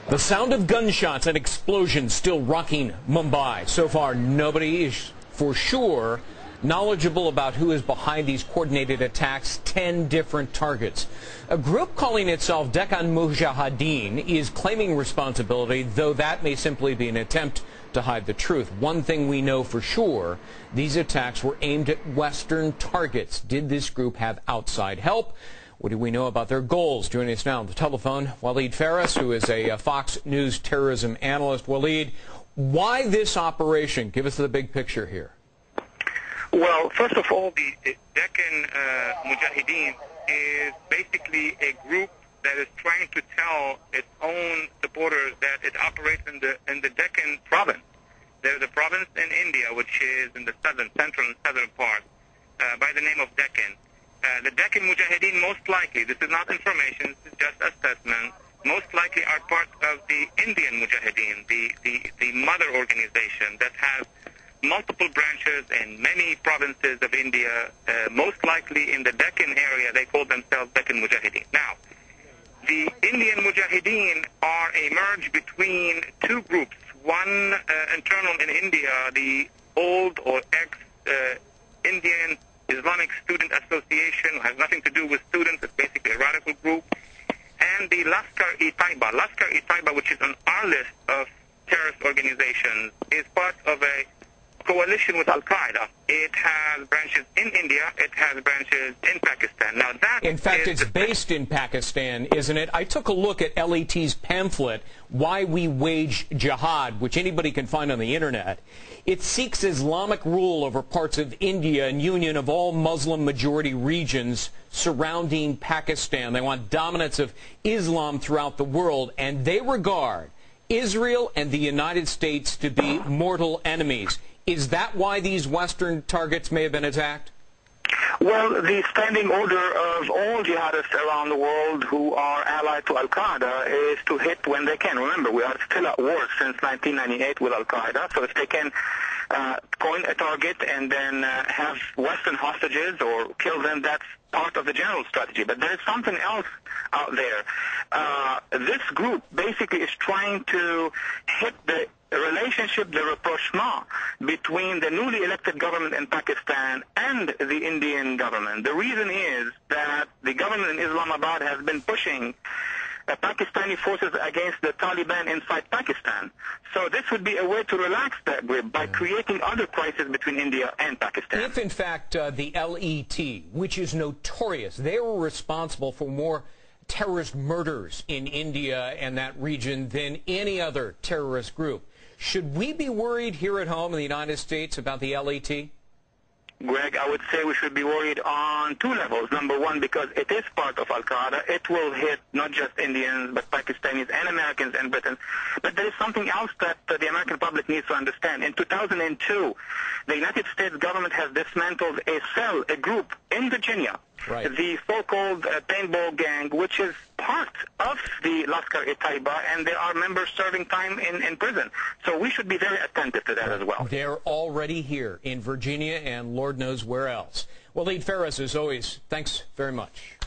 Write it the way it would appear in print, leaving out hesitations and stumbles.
The sound of gunshots and explosions still rocking Mumbai. So far, nobody is for sure knowledgeable about who is behind these coordinated attacks, 10 different targets. A group calling itself Deccan Mujahadeen is claiming responsibility, though that may simply be an attempt to hide the truth. One thing we know for sure, these attacks were aimed at Western targets. Did this group have outside help? What do we know about their goals? Joining us now on the telephone, Waleed Faris, who is a Fox News terrorism analyst. Waleed, why this operation? Give us the big picture here. Well, first of all, the Deccan Mujahadeen is basically a group that is trying to tell its own supporters that it operates in the Deccan province. There's a province in India which is in the central and southern part by the name of Deccan. The Deccan Mujahadeen most likely, this is not information, this is just assessment, most likely are part of the Indian Mujahadeen, the mother organization that has multiple branches in many provinces of India. Most likely in the Deccan area, they call themselves Deccan Mujahadeen. Now, the Indian Mujahadeen are a merge between two groups. One internal in India, the old or ex-Indian Islamic Student Association, has nothing to do with students, it's basically a radical group, and the Lashkar-e-Taiba, which is on our list of terrorist organizations, is part of a coalition with Al-Qaeda. It has branches in India, it has branches in Pakistan. Now that in fact, it's based in Pakistan, isn't it? I took a look at LET's pamphlet, Why We Wage Jihad, which anybody can find on the internet. It seeks Islamic rule over parts of India and union of all Muslim-majority regions surrounding Pakistan. They want dominance of Islam throughout the world, and they regard Israel and the United States to be mortal enemies. Is that why these Western targets may have been attacked? Well, the standing order of all jihadists around the world who are allied to Al-Qaeda is to hit when they can. Remember, we are still at war since 1998 with Al-Qaeda, so if they can coin a target and then have Western hostages or kill them, that's part of the general strategy. But there is something else out there. This group basically is trying to hit the relationship, the rapprochement between the newly elected government in Pakistan and the Indian government. The reason is that the government in Islamabad has been pushing Pakistani forces against the Taliban inside Pakistan. So this would be a way to relax that grip by creating other crises between India and Pakistan. If, in fact, the LET, which is notorious, they were responsible for more terrorist murders in India and that region than any other terrorist group, should we be worried here at home in the United States about the LET? Greg, I would say we should be worried on two levels. Number one, because it is part of Al-Qaeda. It will hit not just Indians, but Pakistanis and Americans and Britons. But there is something else that the American public needs to understand. In 2002, the United States government has dismantled a group in Virginia, right, the so-called paintball gang, which is part of the Lashkar-e-Taiba, and there are members serving time in prison. So we should be very attentive to that as well. They're already here in Virginia and Lord knows where else. Waleed Faris, as always, thanks very much.